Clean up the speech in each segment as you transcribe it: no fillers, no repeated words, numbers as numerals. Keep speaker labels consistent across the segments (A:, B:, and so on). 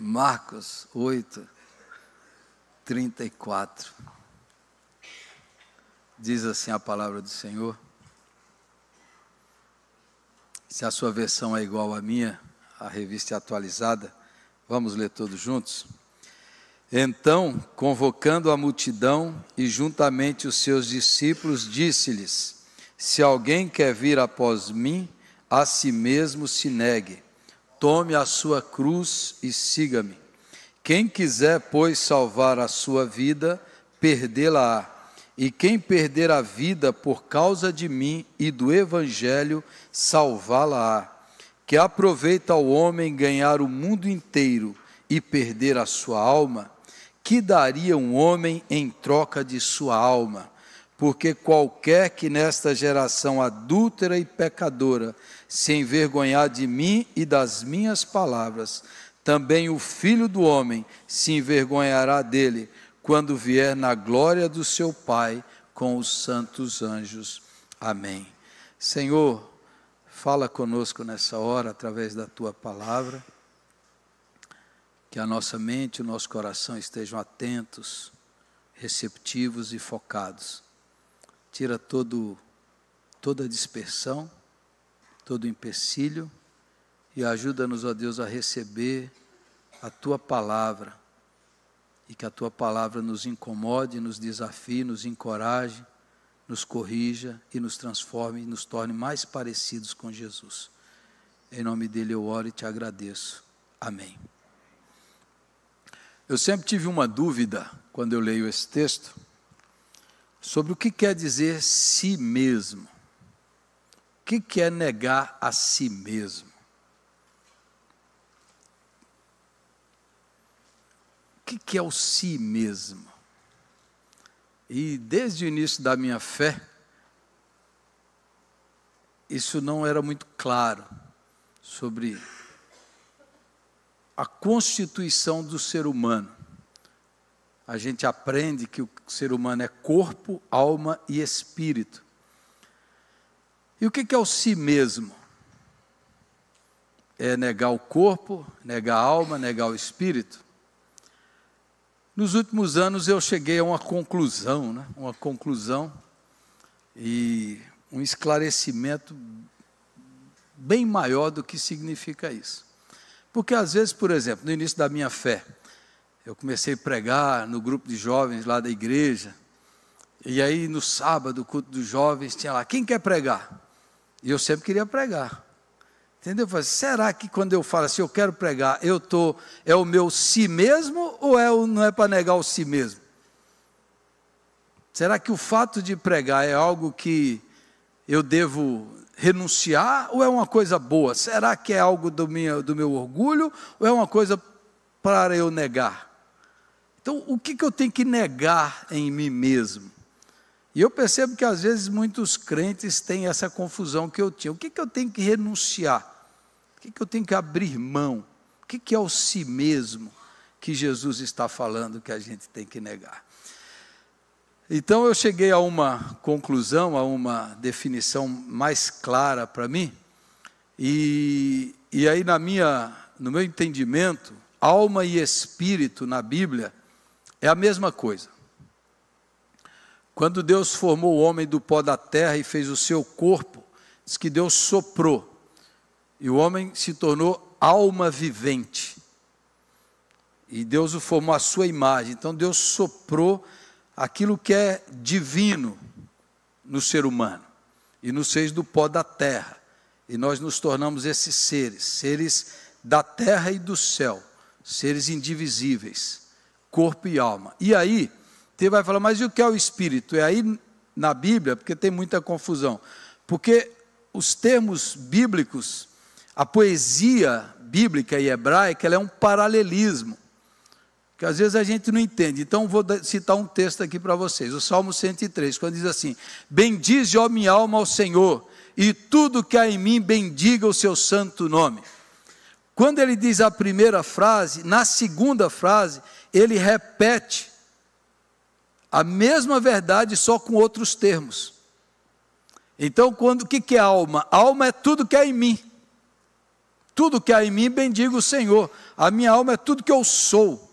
A: Marcos 8:34. Diz assim a palavra do Senhor. Se a sua versão é igual à minha, a revista é atualizada, vamos ler todos juntos? Então, convocando a multidão e juntamente os seus discípulos, disse-lhes: se alguém quer vir após mim, a si mesmo se negue, tome a sua cruz e siga-me. Quem quiser, pois, salvar a sua vida, perdê-la-á. E quem perder a vida por causa de mim e do Evangelho, salvá-la-á. Que aproveita ao homem ganhar o mundo inteiro e perder a sua alma? Que daria um homem em troca de sua alma? Porque qualquer que nesta geração adúltera e pecadora se envergonhar de mim e das minhas palavras, também o Filho do Homem se envergonhará dele, quando vier na glória do seu Pai com os santos anjos. Amém. Senhor, fala conosco nessa hora, através da Tua palavra, que a nossa mente e o nosso coração estejam atentos, receptivos e focados. Tira toda dispersão, todo empecilho, e ajuda-nos, ó Deus, a receber a Tua palavra, e que a Tua palavra nos incomode, nos desafie, nos encoraje, nos corrija e nos transforme e nos torne mais parecidos com Jesus. Em nome dele eu oro e te agradeço. Amém. Eu sempre tive uma dúvida, quando eu leio esse texto, sobre o que quer dizer si mesmo. O que é negar a si mesmo? O que é o si mesmo? E desde o início da minha fé, isso não era muito claro sobre a constituição do ser humano. A gente aprende que o ser humano é corpo, alma e espírito. E o que é o si mesmo? É negar o corpo, negar a alma, negar o espírito? Nos últimos anos eu cheguei a uma conclusão e um esclarecimento bem maior do que significa isso. Porque às vezes, por exemplo, no início da minha fé, eu comecei a pregar no grupo de jovens lá da igreja, e aí no sábado, o culto dos jovens, tinha lá, quem quer pregar? E eu sempre queria pregar. Entendeu? Eu falei, será que quando eu falo assim, eu quero pregar, é o meu si mesmo ou não é para negar o si mesmo? Será que o fato de pregar é algo que eu devo renunciar ou é uma coisa boa? Será que é algo do meu orgulho ou é uma coisa para eu negar? Então, o que eu tenho que negar em mim mesmo? E eu percebo que às vezes muitos crentes têm essa confusão que eu tinha. O que eu tenho que renunciar? O que eu tenho que abrir mão? O que é o si mesmo que Jesus está falando que a gente tem que negar? Então eu cheguei a uma conclusão, a uma definição mais clara para mim. E aí no meu entendimento, alma e espírito na Bíblia é a mesma coisa. Quando Deus formou o homem do pó da terra e fez o seu corpo, diz que Deus soprou, e o homem se tornou alma vivente. E Deus o formou à sua imagem. Então Deus soprou aquilo que é divino no ser humano, e nos fez do pó da terra. E nós nos tornamos esses seres da terra e do céu, seres indivisíveis, corpo e alma. E aí, você vai falar, mas e o que é o Espírito? É aí na Bíblia, porque tem muita confusão. Porque os termos bíblicos, a poesia bíblica e hebraica, ela é um paralelismo, que às vezes a gente não entende. Então vou citar um texto aqui para vocês, o Salmo 103, quando diz assim, bendize, ó minha alma, ao Senhor, e tudo que há em mim, bendiga o seu santo nome. Quando ele diz a primeira frase, na segunda frase, ele repete a mesma verdade, só com outros termos. Então, o que é alma? Alma é tudo que é em mim. Tudo que há em mim, bendiga o Senhor. A minha alma é tudo que eu sou.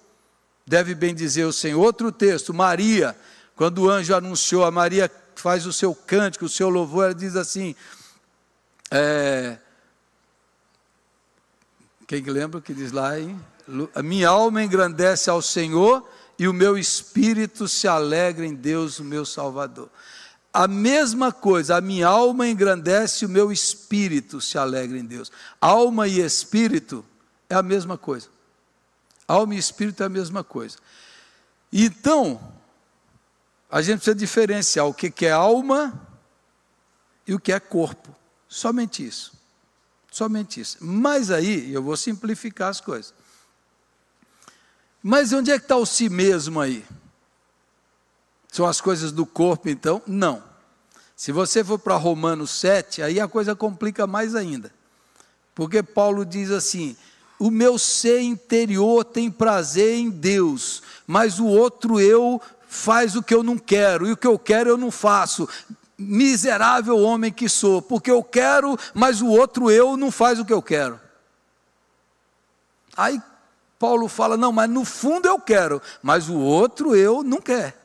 A: Deve bendizer o Senhor. Outro texto, Maria, quando o anjo anunciou, a Maria faz o seu cântico, o seu louvor, ela diz assim, quem lembra o que diz lá, hein? A minha alma engrandece ao Senhor e o meu espírito se alegra em Deus, o meu Salvador. A mesma coisa, a minha alma engrandece, o meu espírito se alegra em Deus. Alma e espírito é a mesma coisa. Alma e espírito é a mesma coisa. Então, a gente precisa diferenciar o que é alma e o que é corpo. Somente isso. Somente isso. Mas aí, eu vou simplificar as coisas. Mas onde é que está o si mesmo aí? São as coisas do corpo, então? Não. Se você for para Romanos 7, aí a coisa complica mais ainda. Porque Paulo diz assim, o meu ser interior tem prazer em Deus, mas o outro eu faz o que eu não quero, e o que eu quero eu não faço. Miserável homem que sou, porque eu quero, mas o outro eu não faz o que eu quero. Aí Paulo fala, não, mas no fundo eu quero, mas o outro eu não quer.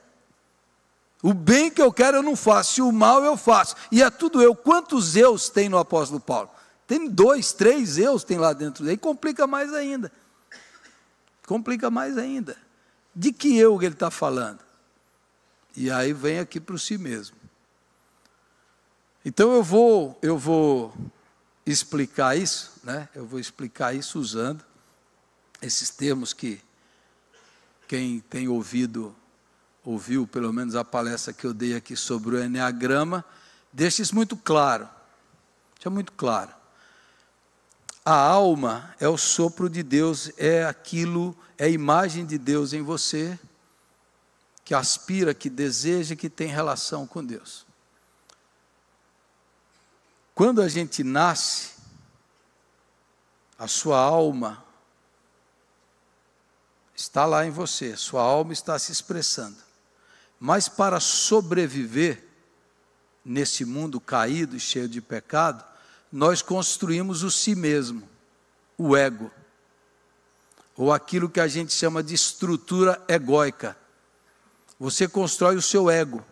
A: O bem que eu quero eu não faço, e o mal eu faço. E é tudo eu. Quantos eus tem no apóstolo Paulo? Tem 2, 3 eus tem lá dentro dele. Complica mais ainda. Complica mais ainda. De que eu que ele está falando? E aí vem aqui para o si mesmo. Então eu vou explicar isso, né? Eu vou explicar isso usando esses termos que quem tem ouviu pelo menos a palestra que eu dei aqui sobre o Enneagrama, deixa isso muito claro. Deixa muito claro. A alma é o sopro de Deus, é aquilo, é a imagem de Deus em você, que aspira, que deseja, que tem relação com Deus. Quando a gente nasce, a sua alma está lá em você, sua alma está se expressando. Mas para sobreviver nesse mundo caído e cheio de pecado, nós construímos o si mesmo, o ego, ou aquilo que a gente chama de estrutura egóica. Você constrói o seu ego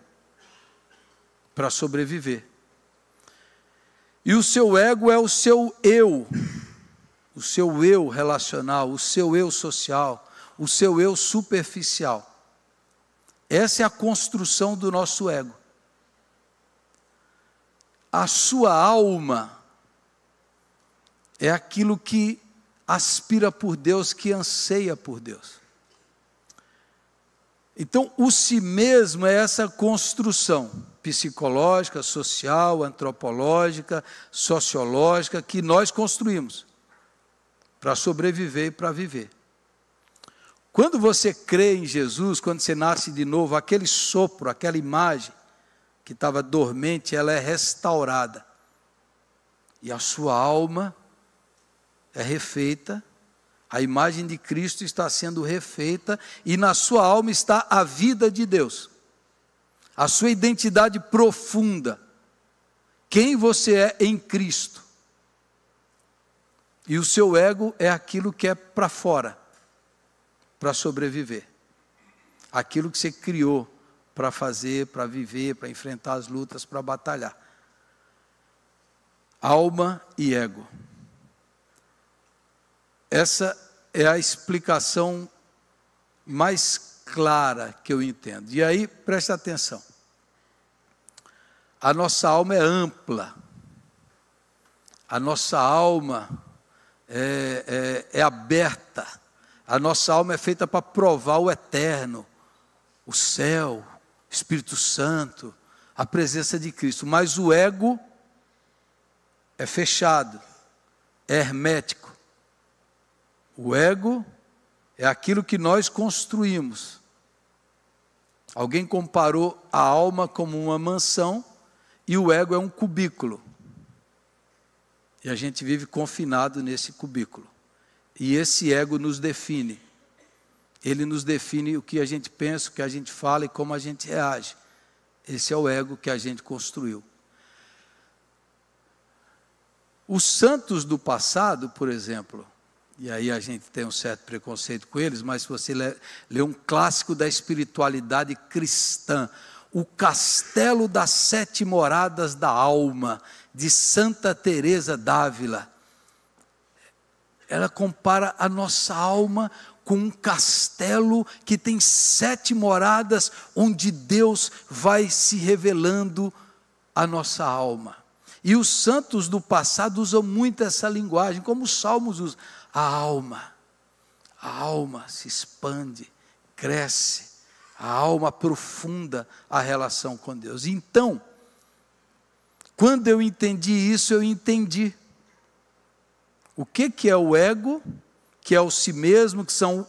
A: para sobreviver. E o seu ego é o seu eu relacional, o seu eu social, o seu eu superficial. Essa é a construção do nosso ego. A sua alma é aquilo que aspira por Deus, que anseia por Deus. Então, o si mesmo é essa construção psicológica, social, antropológica, sociológica, que nós construímos para sobreviver e para viver. Quando você crê em Jesus, quando você nasce de novo, aquele sopro, aquela imagem que estava dormente, ela é restaurada. E a sua alma é refeita, a imagem de Cristo está sendo refeita, e na sua alma está a vida de Deus. A sua identidade profunda. Quem você é em Cristo. E o seu ego é aquilo que é para fora, para sobreviver. Aquilo que você criou para fazer, para viver, para enfrentar as lutas, para batalhar. Alma e ego. Essa é a explicação mais clara que eu entendo. E aí, preste atenção. A nossa alma é ampla. A nossa alma é aberta. A nossa alma é feita para provar o eterno, o céu, o Espírito Santo, a presença de Cristo. Mas o ego é fechado, é hermético. O ego é aquilo que nós construímos. Alguém comparou a alma como uma mansão e o ego é um cubículo. E a gente vive confinado nesse cubículo. E esse ego nos define. Ele nos define o que a gente pensa, o que a gente fala e como a gente reage. Esse é o ego que a gente construiu. Os santos do passado, por exemplo, e aí a gente tem um certo preconceito com eles, mas se você lê um clássico da espiritualidade cristã, O Castelo das Sete Moradas da Alma, de Santa Teresa d'Ávila, ela compara a nossa alma com um castelo que tem 7 moradas, onde Deus vai se revelando à nossa alma. E os santos do passado usam muito essa linguagem, como os salmos usam. A alma se expande, cresce, a alma aprofunda a relação com Deus. Então, quando eu entendi isso, eu entendi o que é o ego, que é o si mesmo, que são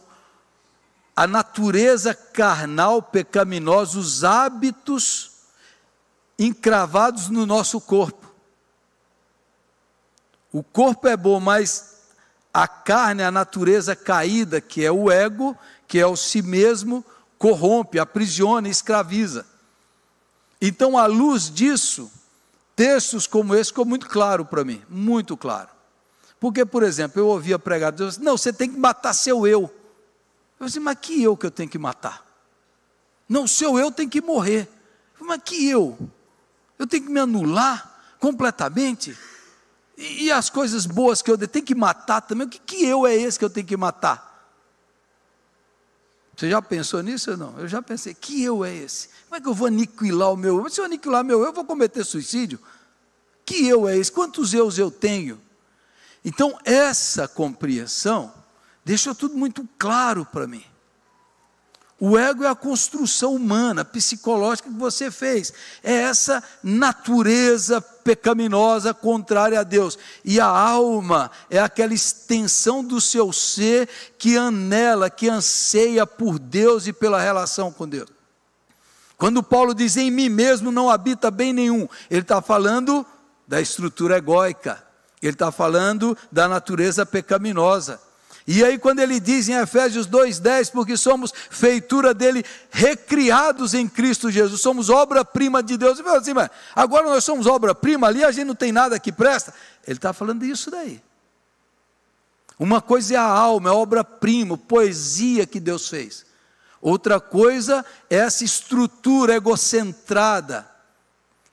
A: a natureza carnal, pecaminosa, os hábitos encravados no nosso corpo. O corpo é bom, mas a carne, a natureza caída, que é o ego, que é o si mesmo, corrompe, aprisiona, escraviza. Então, à luz disso, textos como esse ficou muito claro para mim, muito claro. Porque, por exemplo, eu ouvia pregar, Deus, não, você tem que matar seu eu. Eu disse, mas que eu tenho que matar? Não, seu eu tem que morrer. Mas que eu? Eu tenho que me anular completamente? E as coisas boas que eu tenho que matar também, que eu é esse que eu tenho que matar? Você já pensou nisso ou não? Eu já pensei, que eu é esse? Como é que eu vou aniquilar o meu eu? Se eu aniquilar meu eu vou cometer suicídio? Que eu é esse? Quantos eus eu tenho? Então, essa compreensão deixou tudo muito claro para mim. O ego é a construção humana, psicológica que você fez. É essa natureza pecaminosa contrária a Deus. E a alma é aquela extensão do seu ser que anela, que anseia por Deus e pela relação com Deus. Quando Paulo diz, em mim mesmo não habita bem nenhum, ele está falando da estrutura egóica. Ele está falando da natureza pecaminosa. E aí quando ele diz em Efésios 2,10, porque somos feitura dele, recriados em Cristo Jesus, somos obra-prima de Deus. Ele fala assim, mas agora nós somos obra-prima, ali a gente não tem nada que presta. Ele está falando disso daí. Uma coisa é a alma, é a obra-prima, poesia que Deus fez. Outra coisa é essa estrutura egocentrada,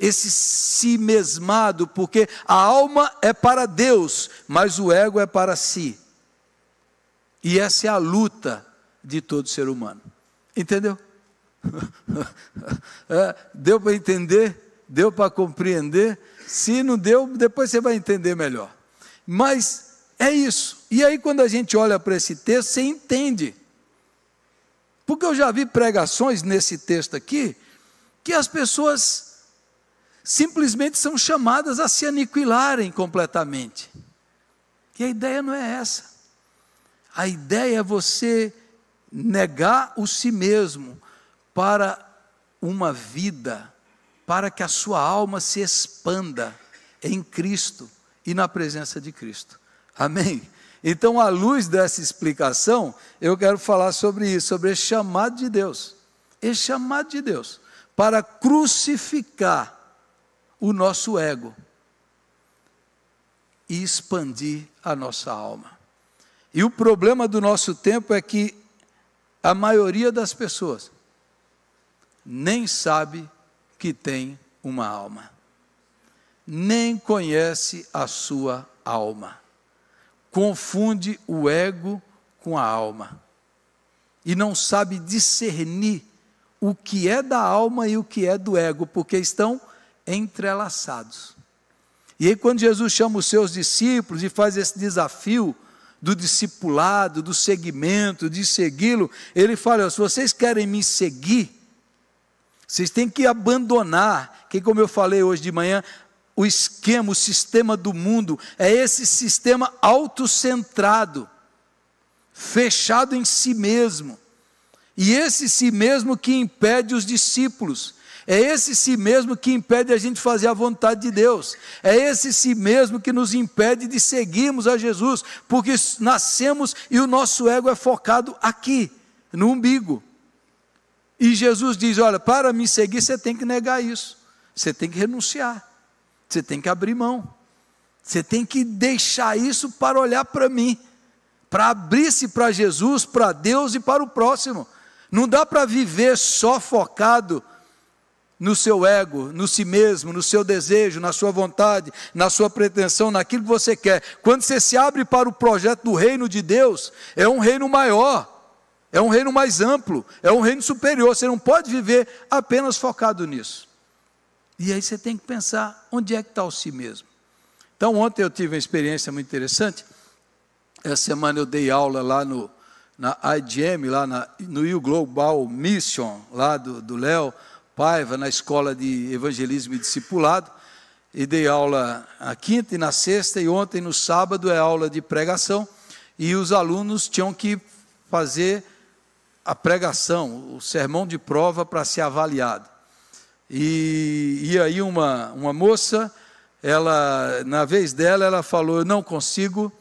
A: esse si mesmado, porque a alma é para Deus, mas o ego é para si. E essa é a luta de todo ser humano. Entendeu? Deu para entender? Deu para compreender? Se não deu, depois você vai entender melhor. Mas é isso. E aí quando a gente olha para esse texto, você entende. Porque eu já vi pregações nesse texto aqui, que as pessoas simplesmente são chamadas a se aniquilarem completamente. E a ideia não é essa. A ideia é você negar o si mesmo para uma vida, para que a sua alma se expanda em Cristo e na presença de Cristo. Amém? Então, à luz dessa explicação, eu quero falar sobre isso, sobre esse chamado de Deus. Esse chamado de Deus para crucificar o nosso ego e expandir a nossa alma. E o problema do nosso tempo é que a maioria das pessoas nem sabe que tem uma alma, nem conhece a sua alma, confunde o ego com a alma, e não sabe discernir o que é da alma e o que é do ego, porque estão entrelaçados. E aí quando Jesus chama os seus discípulos e faz esse desafio do discipulado, do seguimento, de segui-lo, ele fala, se vocês querem me seguir, vocês têm que abandonar, que como eu falei hoje de manhã, o esquema, o sistema do mundo, é esse sistema autocentrado, fechado em si mesmo, e esse si mesmo que impede os discípulos, é esse si mesmo que impede a gente fazer a vontade de Deus, é esse si mesmo que nos impede de seguirmos a Jesus, porque nascemos e o nosso ego é focado aqui, no umbigo, e Jesus diz, olha, para me seguir você tem que negar isso, você tem que renunciar, você tem que abrir mão, Você tem que deixar isso para olhar para mim, para abrir-se para Jesus, para Deus e para o próximo. Não dá para viver só focado no seu ego, no si mesmo, no seu desejo, na sua vontade, na sua pretensão, naquilo que você quer. Quando você se abre para o projeto do reino de Deus, é um reino maior, é um reino mais amplo, é um reino superior. Você não pode viver apenas focado nisso. E aí você tem que pensar, onde é que está o si mesmo? Então ontem eu tive uma experiência muito interessante. Essa semana eu dei aula lá na IGM, lá no U Global Mission, lá do Léo Paiva, na escola de evangelismo e discipulado, e dei aula na quinta e na sexta, e ontem no sábado é aula de pregação, e os alunos tinham que fazer a pregação, o sermão de prova para ser avaliado. E aí uma moça, ela, na vez dela, ela falou, eu não consigo,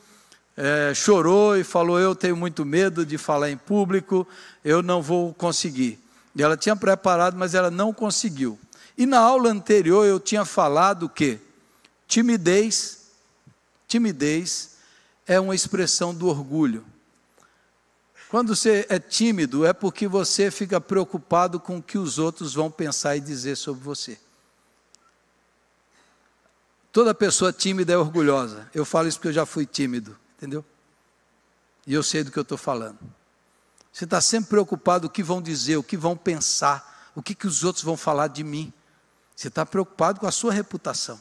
A: chorou e falou, eu tenho muito medo de falar em público, eu não vou conseguir. E ela tinha preparado, mas ela não conseguiu. E na aula anterior eu tinha falado que timidez é uma expressão do orgulho. Quando você é tímido, é porque você fica preocupado com o que os outros vão pensar e dizer sobre você. Toda pessoa tímida é orgulhosa. Eu falo isso porque eu já fui tímido, entendeu? E eu sei do que eu estou falando. Você está sempre preocupado com o que vão dizer, o que vão pensar, o que os outros vão falar de mim. Você está preocupado com a sua reputação,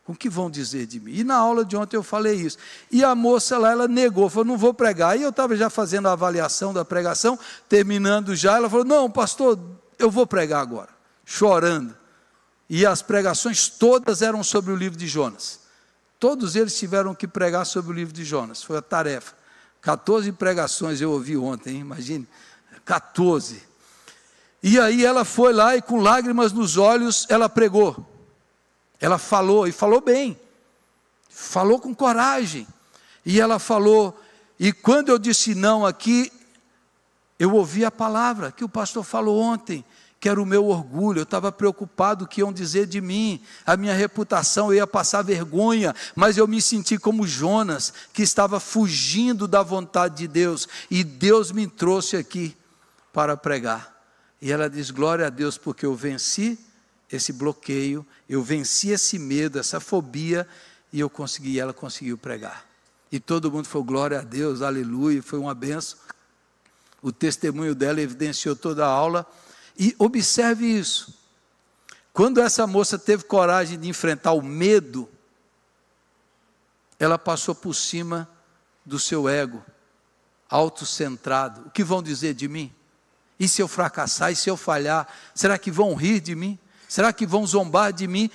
A: com o que vão dizer de mim. E na aula de ontem eu falei isso. E a moça lá, ela negou, falou, não vou pregar. E eu estava já fazendo a avaliação da pregação, terminando já, ela falou, não, pastor, eu vou pregar agora, chorando. E as pregações todas eram sobre o livro de Jonas. Todos eles tiveram que pregar sobre o livro de Jonas, foi a tarefa. 14 pregações eu ouvi ontem, hein? Imagine, 14. E aí ela foi lá e com lágrimas nos olhos, ela pregou. Ela falou, e falou bem. Falou com coragem. E ela falou, e quando eu disse não aqui, eu ouvi a palavra que o pastor falou ontem, que era o meu orgulho, eu estava preocupado o que iam dizer de mim, a minha reputação, eu ia passar vergonha, mas eu me senti como Jonas, que estava fugindo da vontade de Deus, e Deus me trouxe aqui para pregar. E ela diz, glória a Deus, porque eu venci esse bloqueio, eu venci esse medo, essa fobia, e eu consegui, ela conseguiu pregar. E todo mundo falou, glória a Deus, aleluia, foi uma benção. O testemunho dela evidenciou toda a aula. E observe isso, quando essa moça teve coragem de enfrentar o medo, ela passou por cima do seu ego, autocentrado. O que vão dizer de mim? E se eu fracassar, e se eu falhar? Será que vão rir de mim? Será que vão zombar de mim?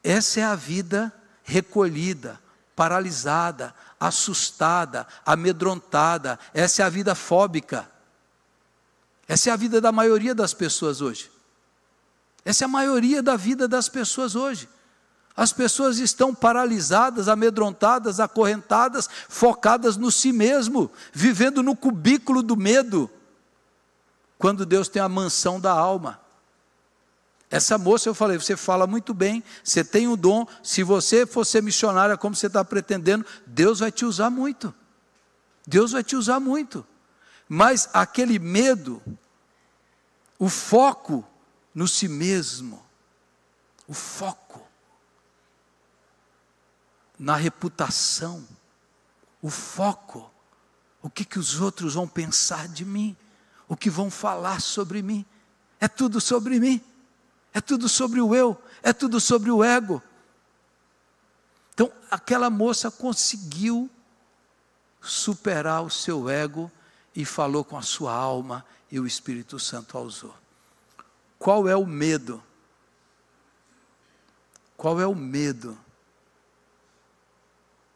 A: Essa é a vida recolhida, paralisada, assustada, amedrontada. Essa é a vida fóbica. Essa é a vida da maioria das pessoas hoje. Essa é a maioria da vida das pessoas hoje. As pessoas estão paralisadas, amedrontadas, acorrentadas, focadas no si mesmo, vivendo no cubículo do medo, quando Deus tem a mansão da alma. Essa moça, eu falei, você fala muito bem, você tem o dom, se você for ser missionária como você está pretendendo, Deus vai te usar muito. Deus vai te usar muito. Mas aquele medo, o foco no si mesmo, o foco na reputação, o foco, o que os outros vão pensar de mim, o que vão falar sobre mim, é tudo sobre mim, é tudo sobre o eu, é tudo sobre o ego. Então aquela moça conseguiu superar o seu ego e falou com a sua alma, e o Espírito Santo a usou. Qual é o medo? Qual é o medo?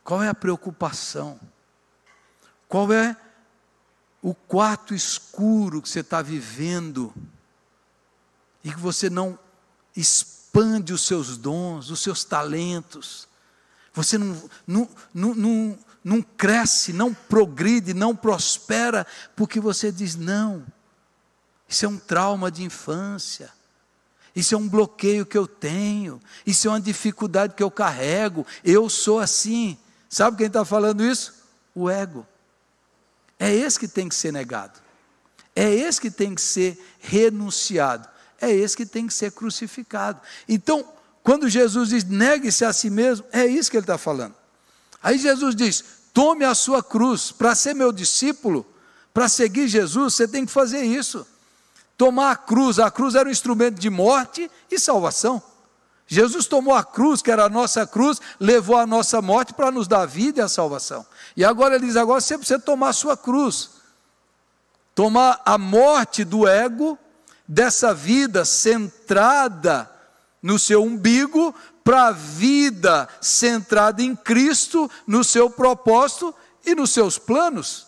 A: Qual é a preocupação? Qual é o quarto escuro que você está vivendo, e que você não expande os seus dons, os seus talentos, você não cresce, não progride, não prospera, porque você diz, não, isso é um trauma de infância, Isso é um bloqueio que eu tenho, isso é uma dificuldade que eu carrego, eu sou assim. Sabe quem está falando isso? O ego. É esse que tem que ser negado, é esse que tem que ser renunciado, é esse que tem que ser crucificado. Então, quando Jesus diz, negue-se a si mesmo, é isso que ele está falando. Aí Jesus diz, tome a sua cruz. Para ser meu discípulo, para seguir Jesus, você tem que fazer isso. Tomar a cruz era um instrumento de morte e salvação. Jesus tomou a cruz, que era a nossa cruz, levou a nossa morte para nos dar a vida e a salvação. E agora ele diz, agora você precisa tomar a sua cruz. Tomar a morte do ego, dessa vida centrada no seu umbigo, para a vida centrada em Cristo, no seu propósito e nos seus planos.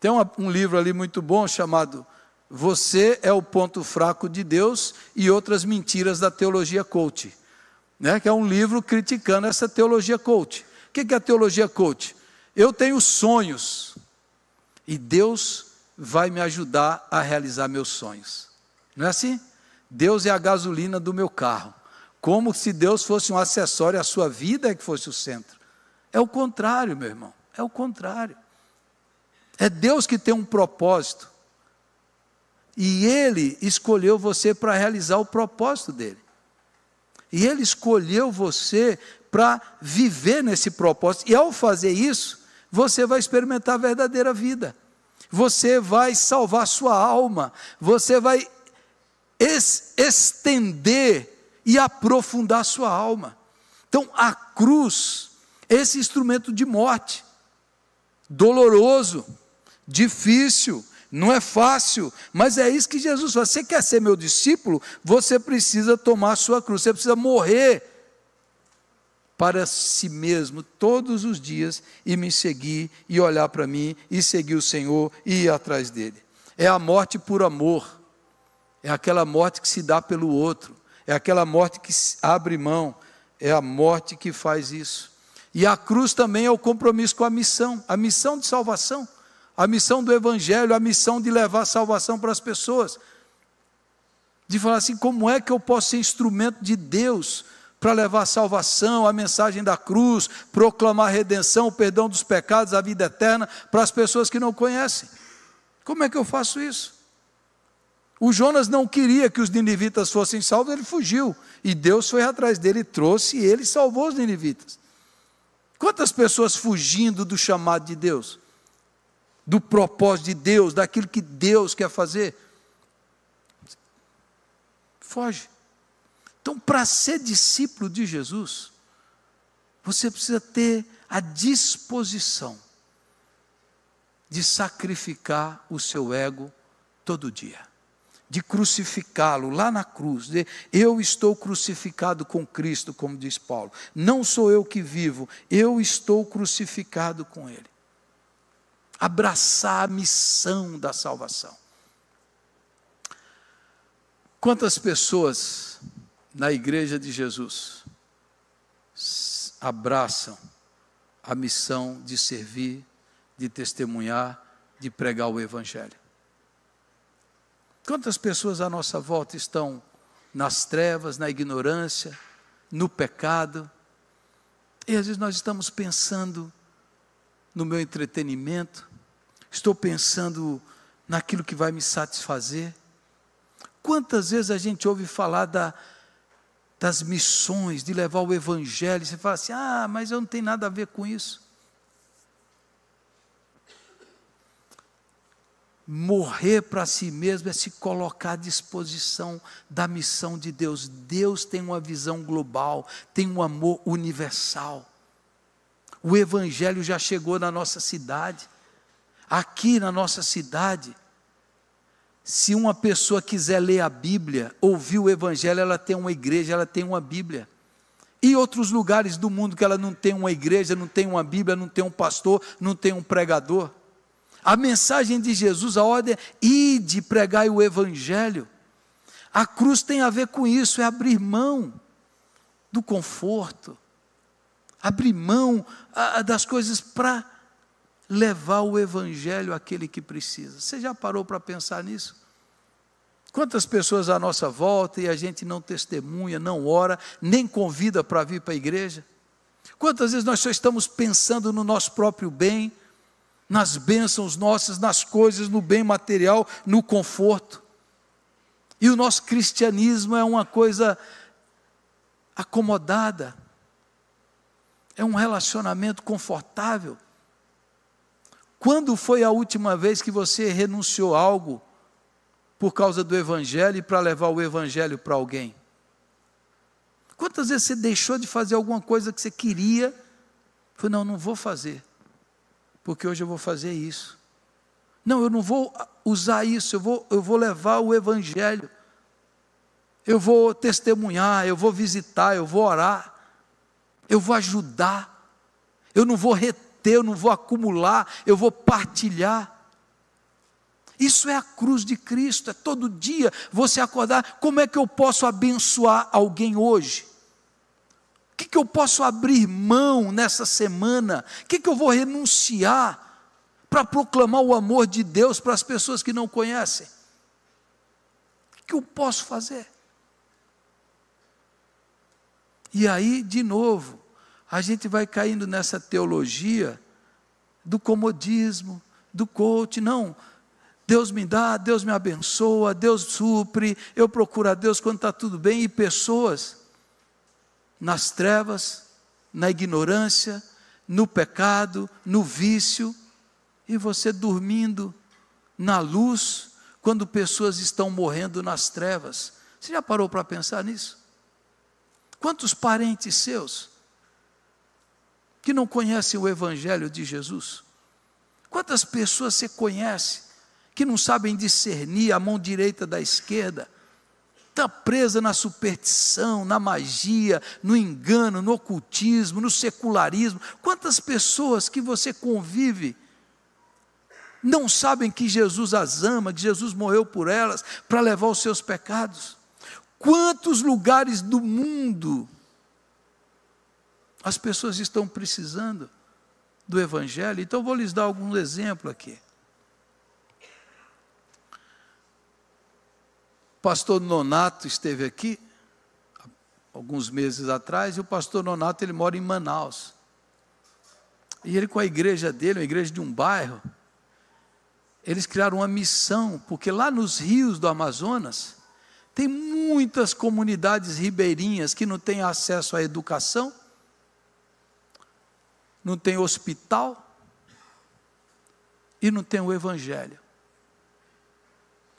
A: Tem um livro ali muito bom chamado Você é o Ponto Fraco de Deus e Outras Mentiras da Teologia Coach, né? Que é um livro criticando essa teologia coach. O que é a teologia coach? Eu tenho sonhos e Deus vai me ajudar a realizar meus sonhos. Não é assim? Deus é a gasolina do meu carro. Como se Deus fosse um acessório, a sua vida é que fosse o centro. É o contrário, meu irmão, é o contrário. É Deus que tem um propósito. E Ele escolheu você para realizar o propósito dEle. E Ele escolheu você para viver nesse propósito. E ao fazer isso, você vai experimentar a verdadeira vida. Você vai salvar sua alma. Você vai estender e aprofundar sua alma. Então, a cruz é esse instrumento de morte. Doloroso, difícil, não é fácil, mas é isso que Jesus fala. Você quer ser meu discípulo? Você precisa tomar a sua cruz, você precisa morrer para si mesmo todos os dias e me seguir, e olhar para mim, e seguir o Senhor, e ir atrás dele. É a morte por amor, é aquela morte que se dá pelo outro, é aquela morte que abre mão, é a morte que faz isso. E a cruz também é o compromisso com a missão de salvação, a missão do Evangelho, a missão de levar salvação para as pessoas. De falar assim, como é que eu posso ser instrumento de Deus para levar a salvação, a mensagem da cruz, proclamar a redenção, o perdão dos pecados, a vida eterna, para as pessoas que não conhecem? Como é que eu faço isso? O Jonas não queria que os ninivitas fossem salvos, ele fugiu, e Deus foi atrás dele, trouxe, e ele salvou os ninivitas. Quantas pessoas fugindo do chamado de Deus, do propósito de Deus, daquilo que Deus quer fazer? Foge. Então, para ser discípulo de Jesus, você precisa ter a disposição de sacrificar o seu ego todo dia, de crucificá-lo lá na cruz, de eu estou crucificado com Cristo, como diz Paulo, não sou eu que vivo, eu estou crucificado com Ele. Abraçar a missão da salvação. Quantas pessoas na igreja de Jesus abraçam a missão de servir, de testemunhar, de pregar o Evangelho? Quantas pessoas à nossa volta estão nas trevas, na ignorância, no pecado? E às vezes nós estamos pensando no meu entretenimento, estou pensando naquilo que vai me satisfazer. Quantas vezes a gente ouve falar das missões, de levar o Evangelho, e você fala assim, mas eu não tenho nada a ver com isso. Morrer para si mesmo é se colocar à disposição da missão de Deus. Deus tem uma visão global, tem um amor universal. O Evangelho já chegou na nossa cidade. Aqui na nossa cidade, se uma pessoa quiser ler a Bíblia, ouvir o Evangelho, ela tem uma igreja, ela tem uma Bíblia. E outros lugares do mundo que ela não tem uma igreja, não tem uma Bíblia, não tem um pastor, não tem um pregador. A mensagem de Jesus, a ordem é ide pregai o Evangelho. A cruz tem a ver com isso, é abrir mão do conforto, abrir mão das coisas para levar o Evangelho àquele que precisa. Você já parou para pensar nisso? Quantas pessoas à nossa volta e a gente não testemunha, não ora, nem convida para vir para a igreja? Quantas vezes nós só estamos pensando no nosso próprio bem, nas bênçãos nossas, nas coisas, no bem material, no conforto? E o nosso cristianismo é uma coisa acomodada, é um relacionamento confortável. Quando foi a última vez que você renunciou a algo por causa do Evangelho e para levar o Evangelho para alguém? Quantas vezes você deixou de fazer alguma coisa que você queria? Falou, não vou fazer, porque hoje eu vou fazer isso. Não, eu não vou usar isso, eu vou levar o Evangelho. Eu vou testemunhar, eu vou visitar, eu vou orar, eu vou ajudar. Eu não vou reter, eu não vou acumular, eu vou partilhar. Isso é a cruz de Cristo, é todo dia você acordar. Como é que eu posso abençoar alguém hoje? O que eu posso abrir mão nessa semana? O que eu vou renunciar para proclamar o amor de Deus para as pessoas que não conhecem? O que eu posso fazer? E aí, de novo, a gente vai caindo nessa teologia do comodismo, do coach. Não, Deus me dá, Deus me abençoa, Deus supre, eu procuro a Deus quando está tudo bem. E pessoas nas trevas, na ignorância, no pecado, no vício, e você dormindo na luz, quando pessoas estão morrendo nas trevas. Você já parou para pensar nisso? Quantos parentes seus que não conhecem o Evangelho de Jesus? Quantas pessoas você conhece que não sabem discernir a mão direita da esquerda? Está presa na superstição, na magia, no engano, no ocultismo, no secularismo. Quantas pessoas que você convive não sabem que Jesus as ama, que Jesus morreu por elas para levar os seus pecados? Quantos lugares do mundo as pessoas estão precisando do Evangelho? Então vou lhes dar algum exemplo aqui. O pastor Nonato esteve aqui alguns meses atrás, e o pastor Nonato, ele mora em Manaus. E ele, com a igreja dele, a igreja de um bairro, eles criaram uma missão, porque lá nos rios do Amazonas tem muitas comunidades ribeirinhas que não têm acesso à educação, não tem hospital e não tem o Evangelho.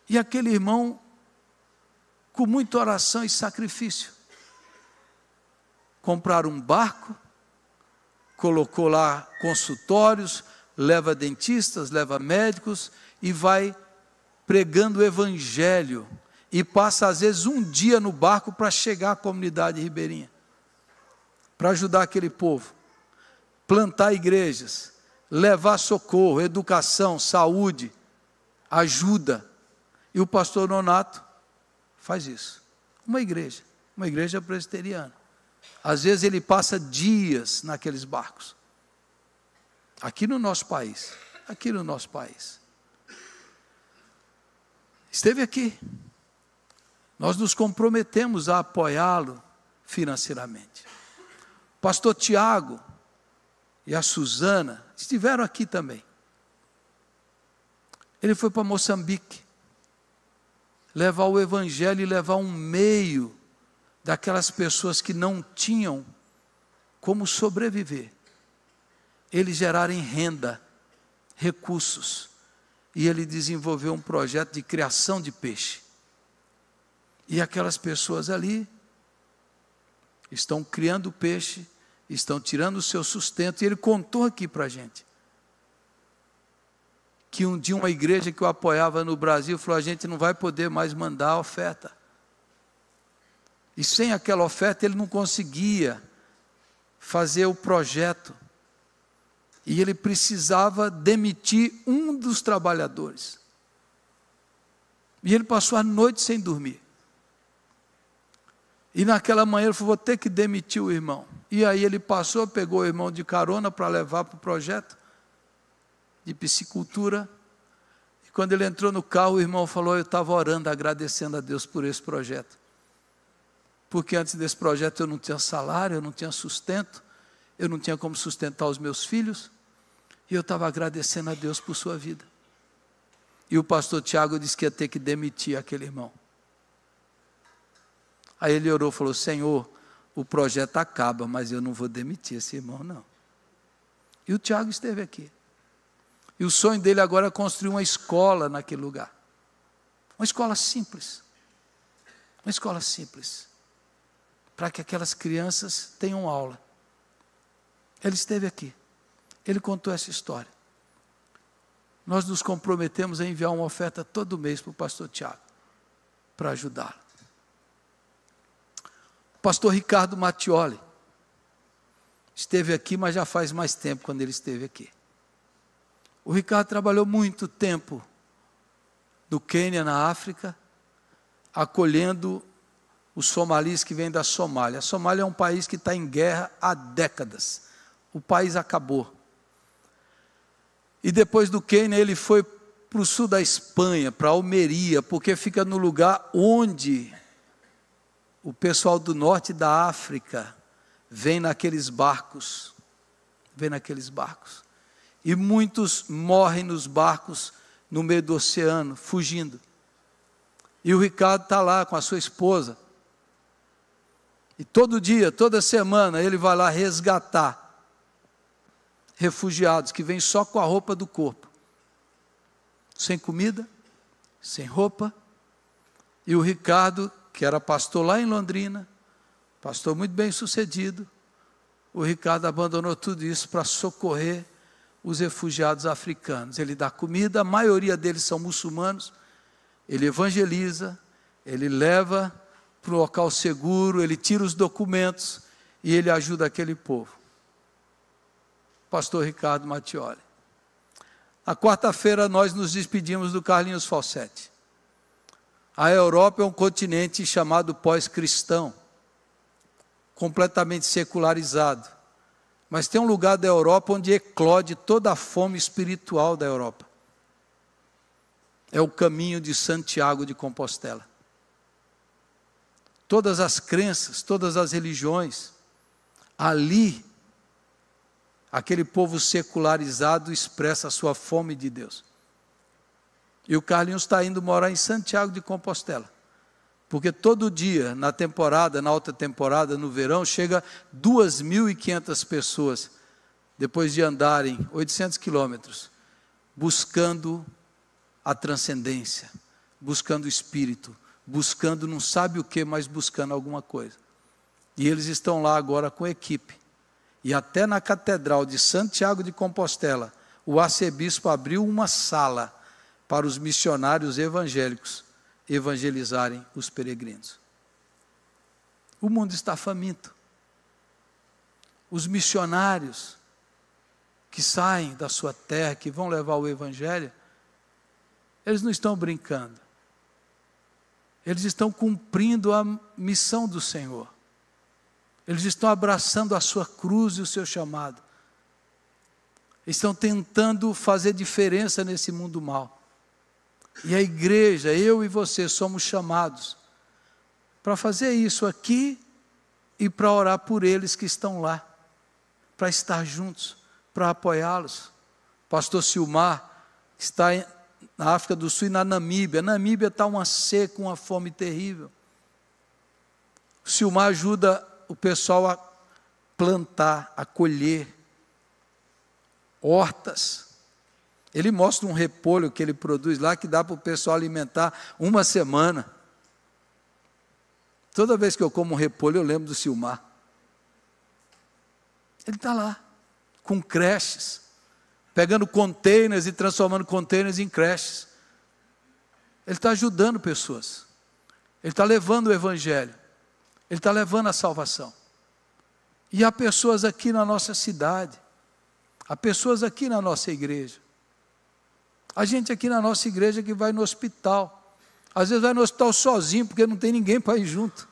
A: E aquele irmão, com muita oração e sacrifício, compraram um barco, colocou lá consultórios, leva dentistas, leva médicos e vai pregando o Evangelho. E passa às vezes um dia no barco para chegar à comunidade ribeirinha, para ajudar aquele povo, plantar igrejas, levar socorro, educação, saúde, ajuda. E o pastor Nonato faz isso. Uma igreja presbiteriana. Às vezes ele passa dias naqueles barcos. Aqui no nosso país. Esteve aqui. Nós nos comprometemos a apoiá-lo financeiramente. O pastor Tiago e a Suzana estiveram aqui também. Ele foi para Moçambique, levar o Evangelho e levar um meio daquelas pessoas que não tinham como sobreviver. Eles gerarem renda, recursos, e ele desenvolveu um projeto de criação de peixe. E aquelas pessoas ali estão criando peixe, estão tirando o seu sustento, e ele contou aqui para a gente, que um dia uma igreja que o apoiava no Brasil falou, a gente não vai poder mais mandar a oferta. E sem aquela oferta ele não conseguia fazer o projeto. E ele precisava demitir um dos trabalhadores. E ele passou a noite sem dormir. E naquela manhã ele falou, vou ter que demitir o irmão. E aí ele passou, pegou o irmão de carona para levar para o projeto de piscicultura. E Quando ele entrou no carro, o irmão falou: eu estava orando, agradecendo a Deus por esse projeto. Porque antes desse projeto eu não tinha salário, eu não tinha sustento, eu não tinha como sustentar os meus filhos, e eu estava agradecendo a Deus por sua vida. E o pastor Tiago disse que ia ter que demitir aquele irmão. Aí ele orou e falou: Senhor, o projeto acaba, mas eu não vou demitir esse irmão, não. E o Tiago esteve aqui. E o sonho dele agora é construir uma escola naquele lugar. Uma escola simples. Uma escola simples. Para que aquelas crianças tenham aula. Ele esteve aqui. Ele contou essa história. Nós nos comprometemos a enviar uma oferta todo mês para o pastor Tiago, para ajudá-lo. O pastor Ricardo Mattioli esteve aqui, mas já faz mais tempo quando ele esteve aqui. O Ricardo trabalhou muito tempo no Quênia, na África, acolhendo os somalis que vêm da Somália. A Somália é um país que está em guerra há décadas. O país acabou. E depois do Quênia ele foi para o sul da Espanha, para Almeria, porque fica no lugar onde o pessoal do norte da África vem naqueles barcos. E muitos morrem nos barcos no meio do oceano, fugindo. E o Ricardo está lá com a sua esposa. E todo dia, toda semana, ele vai lá resgatar refugiados que vêm só com a roupa do corpo. Sem comida, sem roupa. E o Ricardo, que era pastor lá em Londrina, pastor muito bem sucedido, o Ricardo abandonou tudo isso para socorrer os refugiados africanos. Ele dá comida, a maioria deles são muçulmanos, ele evangeliza, ele leva para um local seguro, ele tira os documentos e ele ajuda aquele povo. Pastor Ricardo Mattioli. Na quarta-feira nós nos despedimos do Carlinhos Falsetti. A Europa é um continente chamado pós-cristão, completamente secularizado. Mas tem um lugar da Europa onde eclode toda a fome espiritual da Europa. É o caminho de Santiago de Compostela. Todas as crenças, todas as religiões, ali, aquele povo secularizado expressa a sua fome de Deus. E o Carlinhos está indo morar em Santiago de Compostela. Porque todo dia, na temporada, na alta temporada, no verão, chega 2.500 pessoas, depois de andarem 800 quilômetros, buscando a transcendência, buscando o Espírito, buscando não sabe o que, mas buscando alguma coisa. E eles estão lá agora com equipe. E até na Catedral de Santiago de Compostela, o arcebispo abriu uma sala para os missionários evangélicos evangelizarem os peregrinos. O mundo está faminto. Os missionários que saem da sua terra, que vão levar o evangelho, eles não estão brincando. Eles estão cumprindo a missão do Senhor. Eles estão abraçando a sua cruz e o seu chamado. Estão tentando fazer diferença nesse mundo mau. E a igreja, eu e você, somos chamados para fazer isso aqui e para orar por eles que estão lá, para estar juntos, para apoiá-los. Pastor Silmar está na África do Sul e na Namíbia. A Namíbia está uma seca, uma fome terrível. O Silmar ajuda o pessoal a plantar, a colher hortas. Ele mostra um repolho que ele produz lá, que dá para o pessoal alimentar uma semana. Toda vez que eu como um repolho, eu lembro do Silmar. Ele está lá, com creches, pegando containers e transformando containers em creches. Ele está ajudando pessoas. Ele está levando o evangelho. Ele está levando a salvação. E há pessoas aqui na nossa cidade. Há pessoas aqui na nossa igreja. A gente aqui na nossa igreja que vai no hospital. Às vezes vai no hospital sozinho, porque não tem ninguém para ir junto.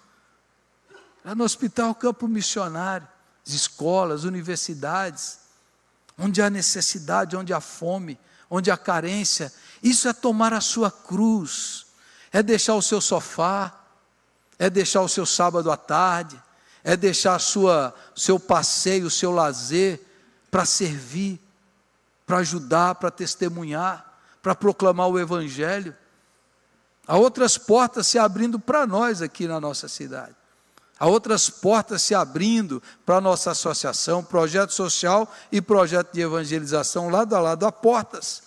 A: Vai no hospital, campo missionário, as escolas, universidades, onde há necessidade, onde há fome, onde há carência. Isso é tomar a sua cruz, é deixar o seu sofá, é deixar o seu sábado à tarde, é deixar seu passeio, o seu lazer, para servir, para ajudar, para testemunhar, para proclamar o Evangelho. Há outras portas se abrindo para nós aqui na nossa cidade. Há outras portas se abrindo para a nossa associação, projeto social e projeto de evangelização, lado a lado, há portas.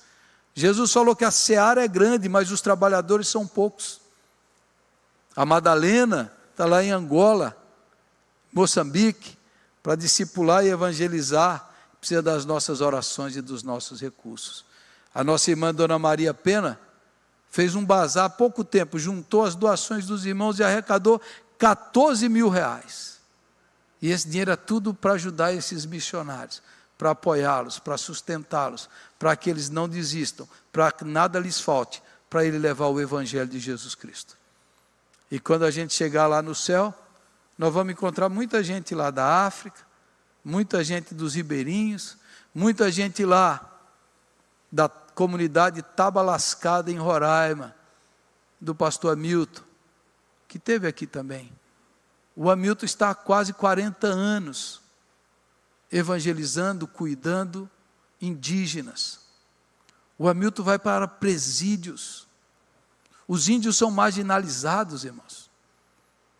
A: Jesus falou que a seara é grande, mas os trabalhadores são poucos. A Madalena está lá em Angola, Moçambique, para discipular e evangelizar, precisa das nossas orações e dos nossos recursos. A nossa irmã Dona Maria Pena fez um bazar há pouco tempo, juntou as doações dos irmãos e arrecadou 14 mil reais. E esse dinheiro é tudo para ajudar esses missionários, para apoiá-los, para sustentá-los, para que eles não desistam, para que nada lhes falte, para ele levar o Evangelho de Jesus Cristo. E quando a gente chegar lá no céu, nós vamos encontrar muita gente lá da África, muita gente dos ribeirinhos, muita gente lá da comunidade Tabalascada em Roraima, do pastor Hamilton, que esteve aqui também. O Hamilton está há quase 40 anos evangelizando, cuidando indígenas. O Hamilton vai para presídios. Os índios são marginalizados, irmãos,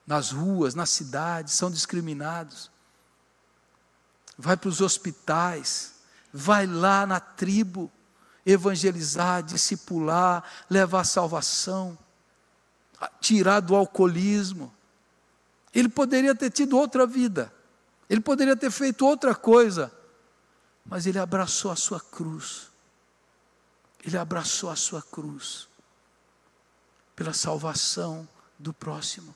A: nas ruas, nas cidades, são discriminados. Vai para os hospitais, vai lá na tribo, evangelizar, discipular, levar salvação, tirar do alcoolismo. Ele poderia ter tido outra vida, ele poderia ter feito outra coisa, mas ele abraçou a sua cruz. Ele abraçou a sua cruz pela salvação do próximo,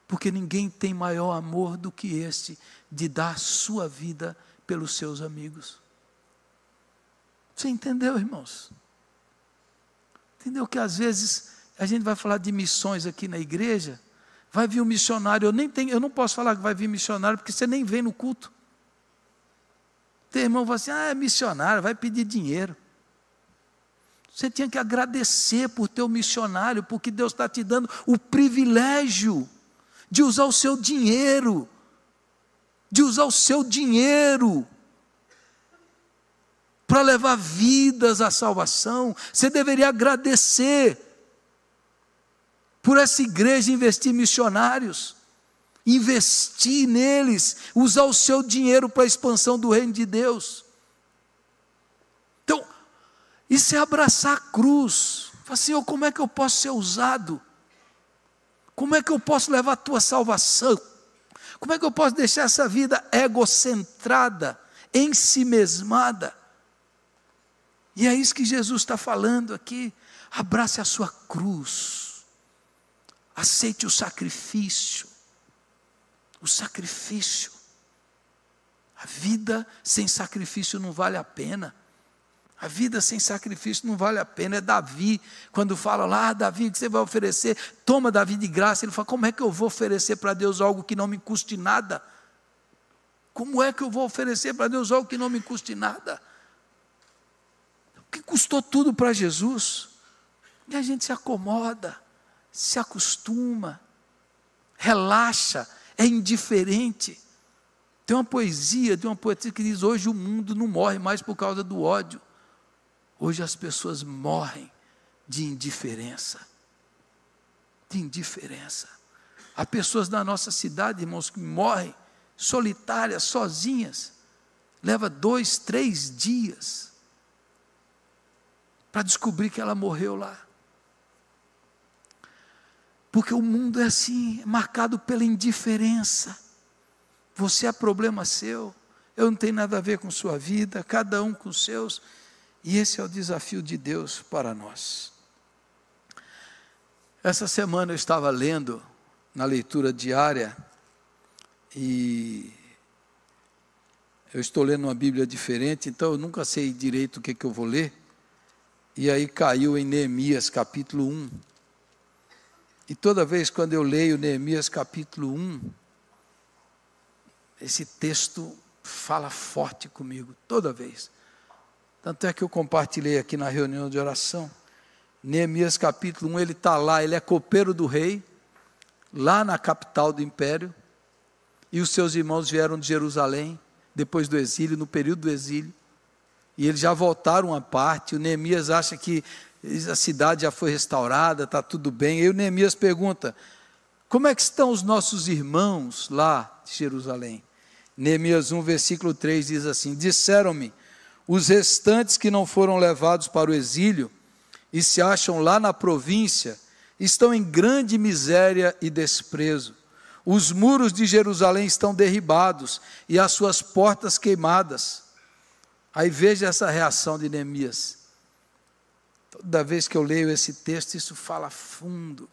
A: porque ninguém tem maior amor do que este, de dar sua vida pelos seus amigos. Você entendeu, irmãos? Entendeu que às vezes a gente vai falar de missões aqui na igreja, vai vir um missionário, eu não posso falar que vai vir missionário, porque você nem vem no culto. Tem irmão que fala assim, é missionário, vai pedir dinheiro. Você tinha que agradecer por ter um missionário, porque Deus está te dando o privilégio de usar o seu dinheiro, para levar vidas à salvação. Você deveria agradecer por essa igreja investir em missionários, investir neles, usar o seu dinheiro para a expansão do reino de Deus. Então, isso é abraçar a cruz. Fala, Senhor, como é que eu posso ser usado? Como é que eu posso levar a tua salvação? Como é que eu posso deixar essa vida egocentrada, ensimesmada? E é isso que Jesus está falando aqui. Abrace a sua cruz. Aceite o sacrifício. O sacrifício. A vida sem sacrifício não vale a pena. A vida sem sacrifício não vale a pena. É Davi, quando fala lá, Davi, o que você vai oferecer? Toma Davi de graça. Ele fala, como é que eu vou oferecer para Deus algo que não me custe nada? Como é que eu vou oferecer para Deus algo que não me custe nada? O que custou tudo para Jesus? E a gente se acomoda, se acostuma, relaxa, é indiferente. Tem uma poesia de uma poetisa que diz, hoje o mundo não morre mais por causa do ódio. Hoje as pessoas morrem de indiferença. De indiferença. Há pessoas na nossa cidade, irmãos, que morrem solitárias, sozinhas. Leva 2, 3 dias para descobrir que ela morreu lá. Porque o mundo é assim, marcado pela indiferença. Você é problema seu, eu não tenho nada a ver com sua vida, cada um com os seus. E esse é o desafio de Deus para nós. Essa semana eu estava lendo, na leitura diária, e eu estou lendo uma Bíblia diferente, então eu nunca sei direito o que eu vou ler. E aí caiu em Neemias capítulo 1. E toda vez quando eu leio Neemias capítulo 1, esse texto fala forte comigo, toda vez. Tanto é que eu compartilhei aqui na reunião de oração. Neemias capítulo 1, ele está lá, ele é copeiro do rei, lá na capital do império, e os seus irmãos vieram de Jerusalém, depois do exílio, no período do exílio, e eles já voltaram à parte. O Neemias acha que a cidade já foi restaurada, está tudo bem. Aí o Neemias pergunta: como é que estão os nossos irmãos lá de Jerusalém? Neemias 1, versículo 3 diz assim: disseram-me, os restantes que não foram levados para o exílio e se acham lá na província, estão em grande miséria e desprezo. Os muros de Jerusalém estão derribados e as suas portas queimadas. Aí veja essa reação de Neemias. Toda vez que eu leio esse texto, isso fala fundo.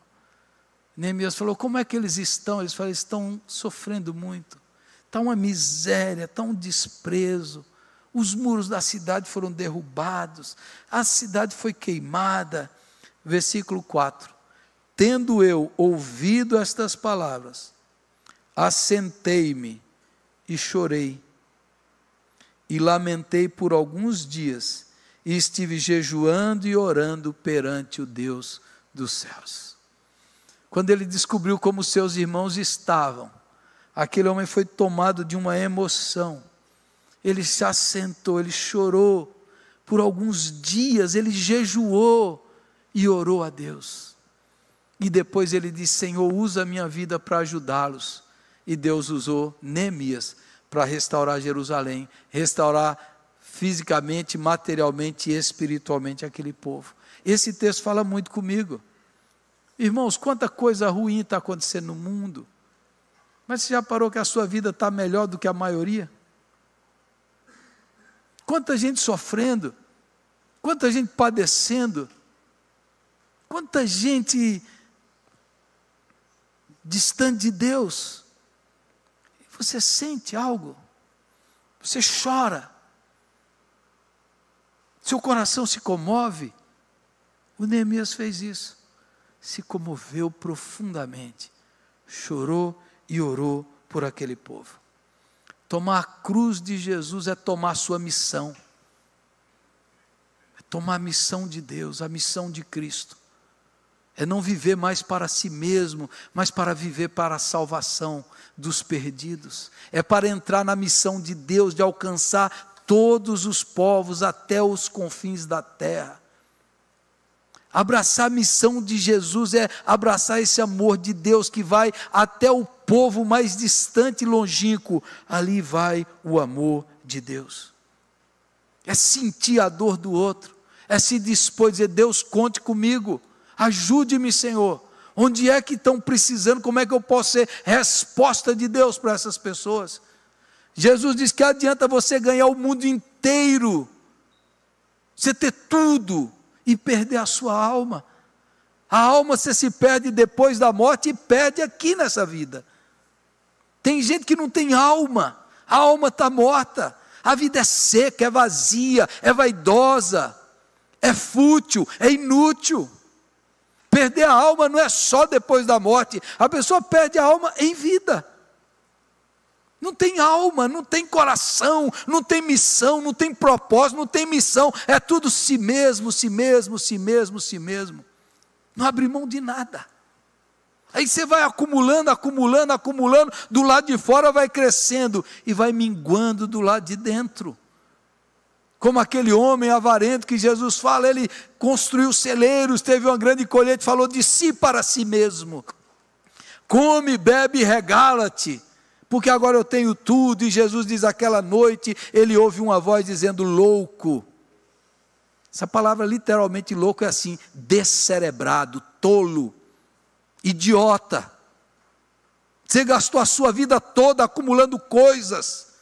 A: Neemias falou: como é que eles estão? Eles falaram: estão sofrendo muito. Está uma miséria, está um desprezo. Os muros da cidade foram derrubados, a cidade foi queimada. Versículo 4: tendo eu ouvido estas palavras, assentei-me e chorei, e lamentei por alguns dias, e estive jejuando e orando perante o Deus dos céus. Quando ele descobriu como seus irmãos estavam, aquele homem foi tomado de uma emoção. Ele se assentou, ele chorou por alguns dias, ele jejuou e orou a Deus. E depois ele disse: Senhor, usa a minha vida para ajudá-los. E Deus usou Neemias para restaurar Jerusalém, restaurar fisicamente, materialmente e espiritualmente aquele povo. Esse texto fala muito comigo. Irmãos, quanta coisa ruim está acontecendo no mundo. Mas você já parou que a sua vida está melhor do que a maioria? Quanta gente sofrendo, quanta gente padecendo, quanta gente distante de Deus. Você sente algo, você chora, seu coração se comove. O Neemias fez isso, se comoveu profundamente, chorou e orou por aquele povo. Tomar a cruz de Jesus é tomar a sua missão, é tomar a missão de Deus, a missão de Cristo, é não viver mais para si mesmo, mas para viver para a salvação dos perdidos, é para entrar na missão de Deus, de alcançar todos os povos até os confins da terra. Abraçar a missão de Jesus é abraçar esse amor de Deus que vai até o povo mais distante e longínquo. Ali vai o amor de Deus. É sentir a dor do outro, é se dispor a dizer: Deus, conte comigo, ajude-me, Senhor. Onde é que estão precisando? Como é que eu posso ser resposta de Deus para essas pessoas? Jesus diz que adianta você ganhar o mundo inteiro, você ter tudo e perder a sua alma. A alma você se perde depois da morte e perde aqui nessa vida. Tem gente que não tem alma, a alma está morta, a vida é seca, é vazia, é vaidosa, é fútil, é inútil. Perder a alma não é só depois da morte, a pessoa perde a alma em vida. Não tem alma, não tem coração, não tem missão, não tem propósito, não tem missão, é tudo si mesmo, si mesmo, si mesmo, si mesmo. Não abre mão de nada. Aí você vai acumulando, acumulando, acumulando, do lado de fora vai crescendo e vai minguando do lado de dentro. Como aquele homem avarento que Jesus fala, ele construiu celeiros, teve uma grande colheita, falou de si para si mesmo. Come, bebe e regala-te, porque agora eu tenho tudo. E Jesus diz: aquela noite ele ouve uma voz dizendo: louco. Essa palavra literalmente louco é assim: descerebrado, tolo, idiota. Você gastou a sua vida toda acumulando coisas,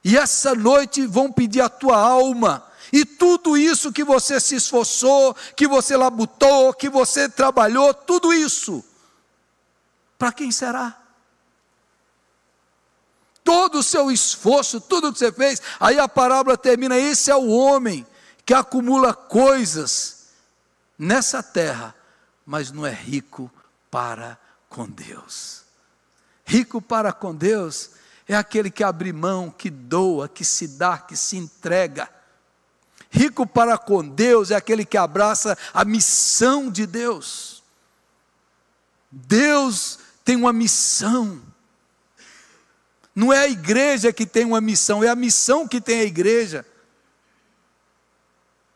A: e essa noite vão pedir a tua alma, e tudo isso que você se esforçou, que você labutou, que você trabalhou, tudo isso, para quem será? Todo o seu esforço, tudo que você fez. Aí a parábola termina: esse é o homem que acumula coisas nessa terra, mas não é rico para com Deus. Rico para com Deus é aquele que abre mão, que doa, que se dá, que se entrega. Rico para com Deus é aquele que abraça a missão de Deus. Deus tem uma missão. Não é a igreja que tem uma missão, é a missão que tem a igreja.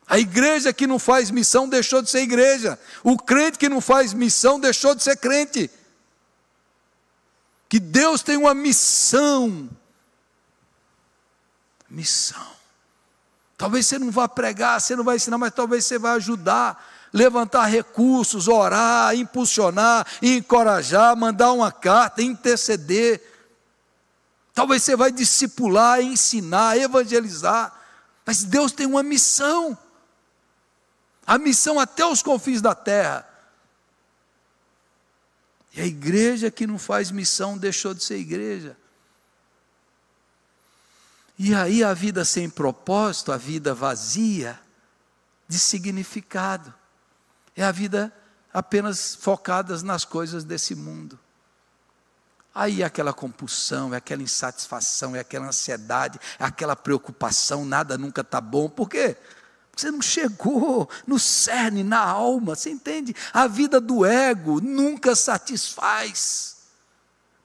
A: A igreja que não faz missão deixou de ser igreja. O crente que não faz missão deixou de ser crente. Que Deus tem uma missão. Missão. Talvez você não vá pregar, você não vai ensinar, mas talvez você vai ajudar, levantar recursos, orar, impulsionar, encorajar, mandar uma carta, interceder. Talvez você vai discipular, ensinar, evangelizar. Mas Deus tem uma missão. A missão até os confins da terra. E a igreja que não faz missão deixou de ser igreja. E aí a vida sem propósito, a vida vazia de significado. É a vida apenas focada nas coisas desse mundo. Aí é aquela compulsão, é aquela insatisfação, é aquela ansiedade, é aquela preocupação, nada nunca está bom. Por quê? Porque você não chegou no cerne, na alma, você entende? A vida do ego nunca satisfaz,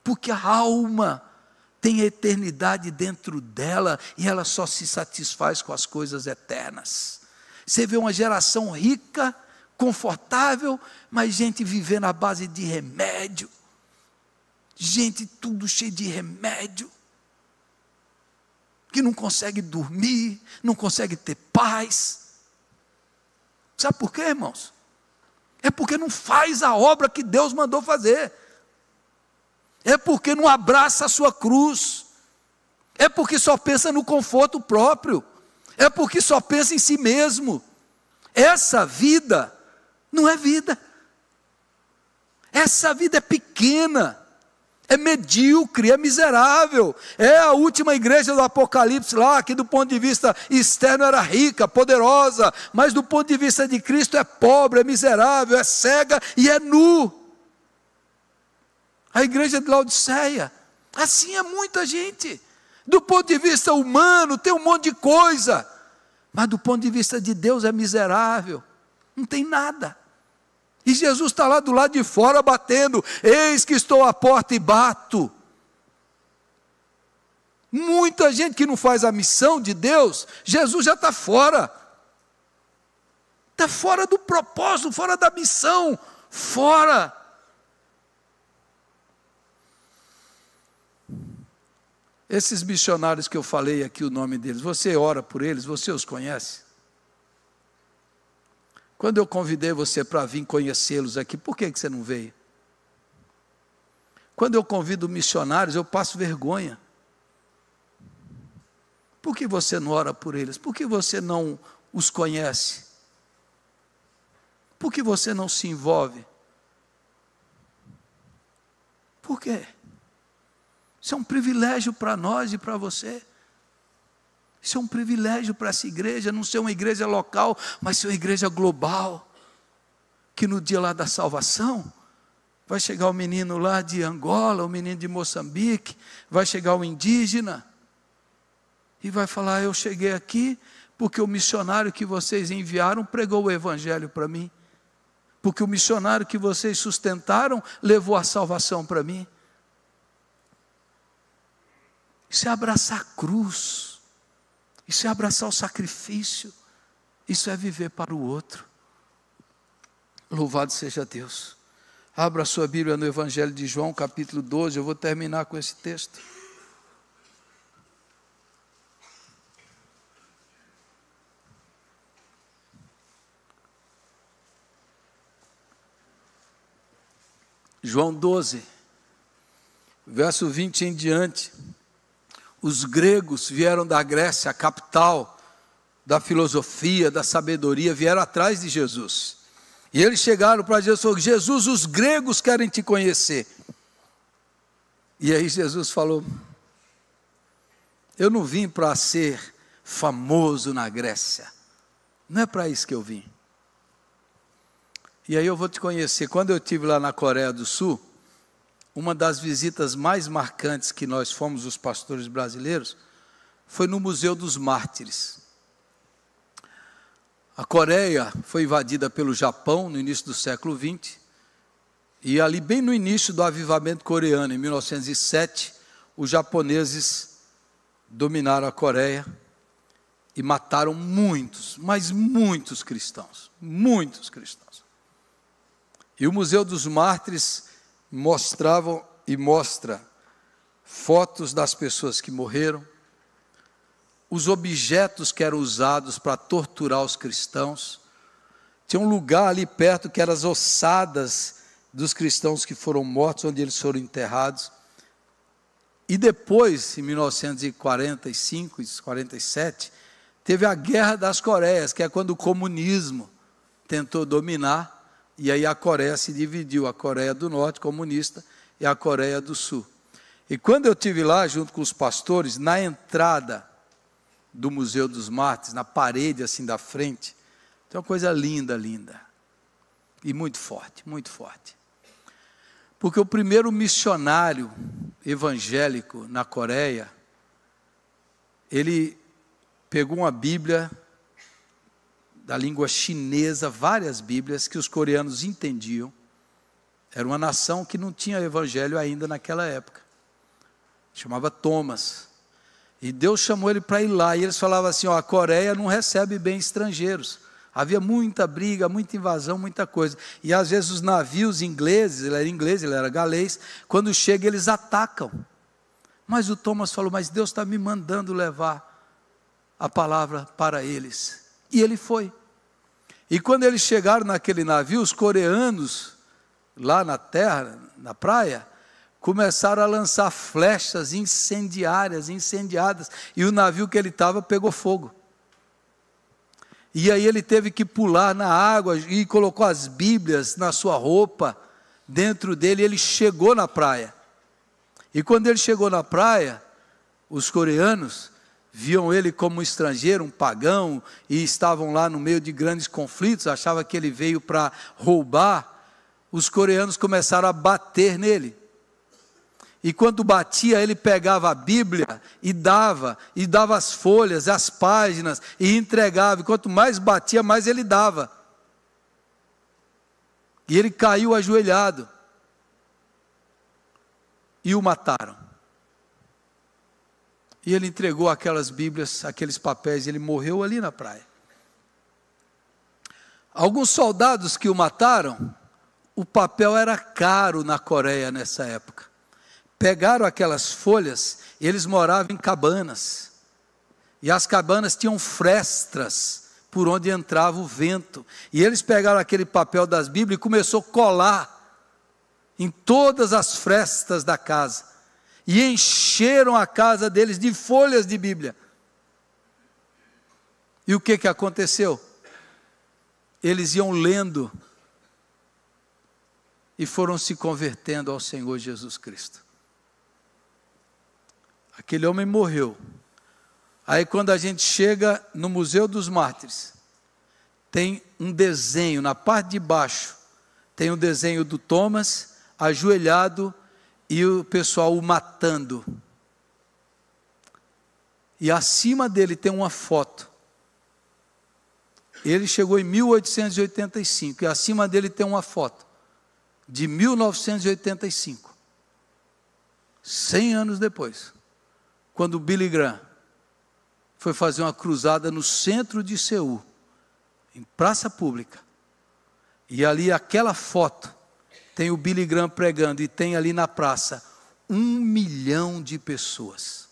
A: porque a alma tem a eternidade dentro dela e ela só se satisfaz com as coisas eternas. Você vê uma geração rica, confortável, mas gente vivendo à base de remédio. Gente tudo cheio de remédio, que não consegue dormir, não consegue ter paz. Sabe por quê, irmãos? É porque não faz a obra que Deus mandou fazer. É porque não abraça a sua cruz. É porque só pensa no conforto próprio. É porque só pensa em si mesmo. Essa vida não é vida. Essa vida é pequena. É medíocre, é miserável. É a última igreja do Apocalipse lá, que do ponto de vista externo era rica, poderosa, mas do ponto de vista de Cristo é pobre, é miserável, é cega e é nu. A igreja de Laodiceia, assim é muita gente. Do ponto de vista humano tem um monte de coisa, mas do ponto de vista de Deus é miserável, não tem nada. E Jesus está lá do lado de fora batendo, eis que estou à porta e bato. Muita gente que não faz a missão de Deus, Jesus já está fora. Está fora do propósito, fora da missão, fora. Esses missionários que eu falei aqui o nome deles, você ora por eles, você os conhece? Quando eu convidei você para vir conhecê-los aqui, por que você não veio? Quando eu convido missionários, eu passo vergonha. Por que você não ora por eles? Por que você não os conhece? Por que você não se envolve? Por quê? Isso é um privilégio para nós e para você. Isso é um privilégio para essa igreja, não ser uma igreja local, mas ser uma igreja global. Que no dia lá da salvação, vai chegar o menino lá de Angola, o menino de Moçambique, vai chegar o indígena, e vai falar, eu cheguei aqui porque o missionário que vocês enviaram pregou o evangelho para mim. Porque o missionário que vocês sustentaram levou a salvação para mim. Isso é abraçar a cruz. Isso é abraçar o sacrifício. Isso é viver para o outro. Louvado seja Deus. Abra a sua Bíblia no Evangelho de João, capítulo 12. Eu vou terminar com esse texto. João 12, verso 20 em diante. Os gregos vieram da Grécia, a capital da filosofia, da sabedoria, vieram atrás de Jesus. E eles chegaram para Jesus e falaram, Jesus, os gregos querem te conhecer. E aí Jesus falou, eu não vim para ser famoso na Grécia. Não é para isso que eu vim. E aí eu vou te conhecer. Quando eu estive lá na Coreia do Sul, uma das visitas mais marcantes que nós fomos, os pastores brasileiros, foi no Museu dos Mártires. A Coreia foi invadida pelo Japão no início do século XX, e ali bem no início do avivamento coreano, em 1907, os japoneses dominaram a Coreia e mataram muitos, mas muitos cristãos, muitos cristãos. E o Museu dos Mártires mostrava e mostra fotos das pessoas que morreram, os objetos que eram usados para torturar os cristãos. Tinha um lugar ali perto que eram as ossadas dos cristãos que foram mortos, onde eles foram enterrados. E depois, em 1945 e 47, teve a Guerra das Coreias, que é quando o comunismo tentou dominar, e aí a Coreia se dividiu, a Coreia do Norte, comunista, e a Coreia do Sul. E quando eu estive lá, junto com os pastores, na entrada do Museu dos Mártires, na parede assim da frente, tem uma coisa linda, linda, e muito forte, porque o primeiro missionário evangélico na Coreia, ele pegou uma Bíblia da língua chinesa, várias Bíblias que os coreanos entendiam. Era uma nação que não tinha evangelho ainda naquela época, chamava Thomas. E Deus chamou ele para ir lá, e eles falavam assim, a Coreia não recebe bem estrangeiros. Havia muita briga, muita invasão, muita coisa. E às vezes os navios ingleses, ele era galês, quando chega eles atacam. Mas o Thomas falou, mas Deus está me mandando levar a palavra para eles. E ele foi. E quando eles chegaram naquele navio, os coreanos, lá na terra, na praia, começaram a lançar flechas incendiadas, e o navio que ele estava pegou fogo. E aí ele teve que pular na água e colocou as Bíblias na sua roupa, dentro dele, e ele chegou na praia. E quando ele chegou na praia, os coreanos viam ele como um estrangeiro, um pagão, e estavam lá no meio de grandes conflitos, achavam que ele veio para roubar. Os coreanos começaram a bater nele. E quando batia, ele pegava a Bíblia e dava as folhas, as páginas, e entregava. E quanto mais batia, mais ele dava. E ele caiu ajoelhado. E o mataram. E ele entregou aquelas Bíblias, aqueles papéis, e ele morreu ali na praia. Alguns soldados que o mataram, o papel era caro na Coreia nessa época. Pegaram aquelas folhas, e eles moravam em cabanas, e as cabanas tinham frestas, por onde entrava o vento, e eles pegaram aquele papel das Bíblias, e começou a colar, em todas as frestas da casa, e encheram a casa deles de folhas de Bíblia. E o que aconteceu? Eles iam lendo, e foram se convertendo ao Senhor Jesus Cristo. Aquele homem morreu. Aí quando a gente chega no Museu dos Mártires, tem um desenho, na parte de baixo, tem um desenho do Thomas, ajoelhado, e o pessoal o matando. E acima dele tem uma foto. Ele chegou em 1885, e acima dele tem uma foto, de 1985, 100 anos depois. Quando o Billy Graham foi fazer uma cruzada no centro de Seul, em praça pública, e ali aquela foto, tem o Billy Graham pregando, e tem ali na praça, 1 milhão de pessoas.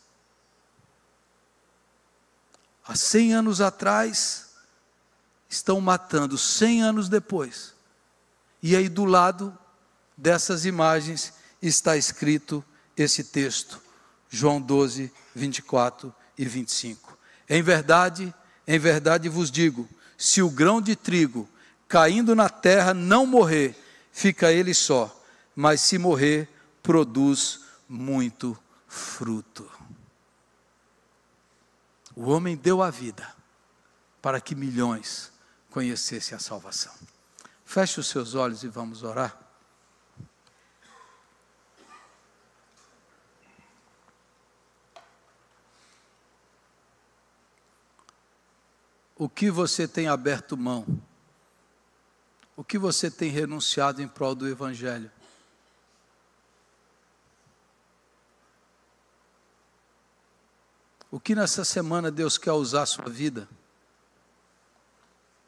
A: Há 100 anos atrás, estão matando 100 anos depois. E aí do lado dessas imagens está escrito esse texto. João 12, 24 e 25. Em verdade vos digo, se o grão de trigo caindo na terra não morrer, fica ele só, mas se morrer, produz muito fruto. O homem deu a vida para que milhões conhecessem a salvação. Feche os seus olhos e vamos orar. o que você tem aberto mão? O que você tem renunciado em prol do Evangelho? O que nessa semana Deus quer usar a sua vida?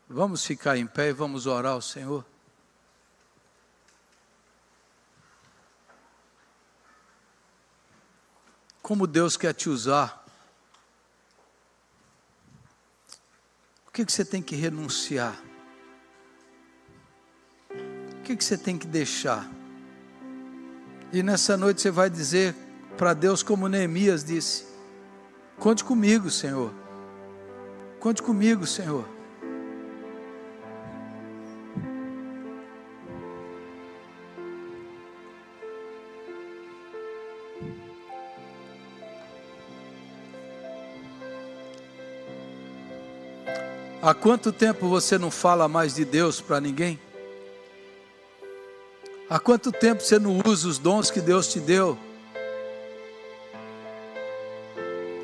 A: Vamos ficar em pé e vamos orar ao Senhor. Como Deus quer te usar? O que você tem que renunciar? O que você tem que deixar? E nessa noite você vai dizer para Deus como Neemias disse: conte comigo, Senhor. Conte comigo, Senhor. Há quanto tempo você não fala mais de Deus para ninguém? Há quanto tempo você não usa os dons que Deus te deu?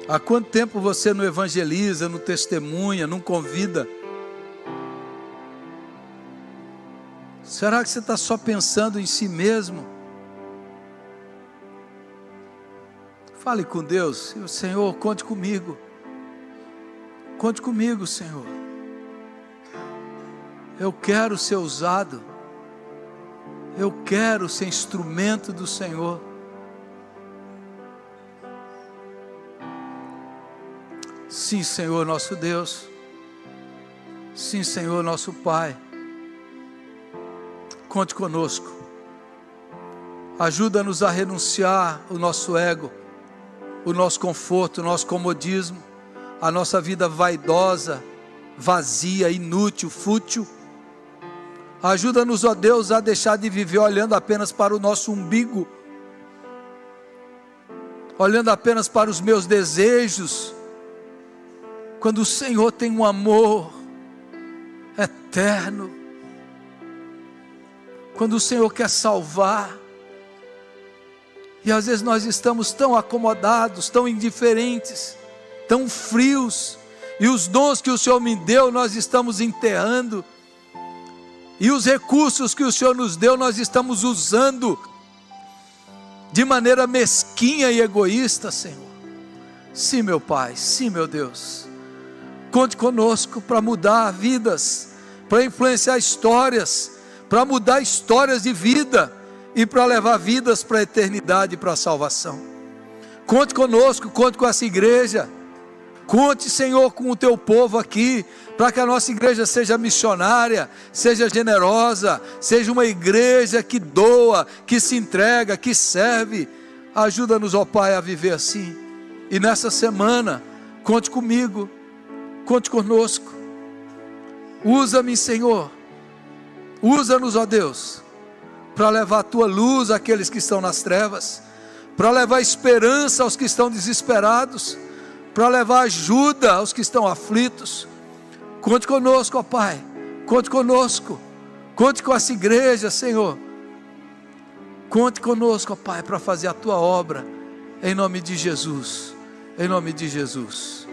A: Há quanto tempo você não evangeliza, não testemunha, não convida? Será que você está só pensando em si mesmo? Fale com Deus. Senhor, conte comigo. Conte comigo, Senhor. Eu quero ser usado. Eu quero ser instrumento do Senhor. Sim, Senhor, nosso Deus. Sim, Senhor, nosso Pai. Conte conosco. Ajuda-nos a renunciar o nosso ego, o nosso conforto, o nosso comodismo, a nossa vida vaidosa, vazia, inútil, fútil. Ajuda-nos, ó Deus, a deixar de viver olhando apenas para o nosso umbigo, olhando apenas para os meus desejos, quando o Senhor tem um amor eterno, quando o Senhor quer salvar, e às vezes nós estamos tão acomodados, tão indiferentes, tão frios, e os dons que o Senhor me deu nós estamos enterrando, e os recursos que o Senhor nos deu nós estamos usando de maneira mesquinha e egoísta, Senhor. Sim, meu Pai, sim, meu Deus, conte conosco para mudar vidas, para influenciar histórias, para mudar histórias de vida e para levar vidas para a eternidade e para a salvação. Conte conosco, conte com essa igreja. Conte, Senhor, com o teu povo aqui, para que a nossa igreja seja missionária, seja generosa, seja uma igreja que doa, que se entrega, que serve. Ajuda-nos, ó Pai, a viver assim. E nessa semana, conte comigo, conte conosco. Usa-me, Senhor. Usa-nos, ó Deus, para levar a tua luz àqueles que estão nas trevas, para levar esperança aos que estão desesperados, para levar ajuda aos que estão aflitos. Conte conosco, ó Pai, conte conosco, conte com essa igreja, Senhor, conte conosco, ó Pai, para fazer a tua obra, em nome de Jesus, em nome de Jesus,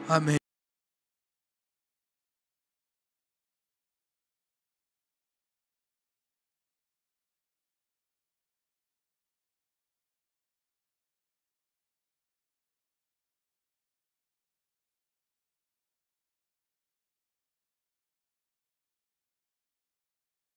A: amém, amém.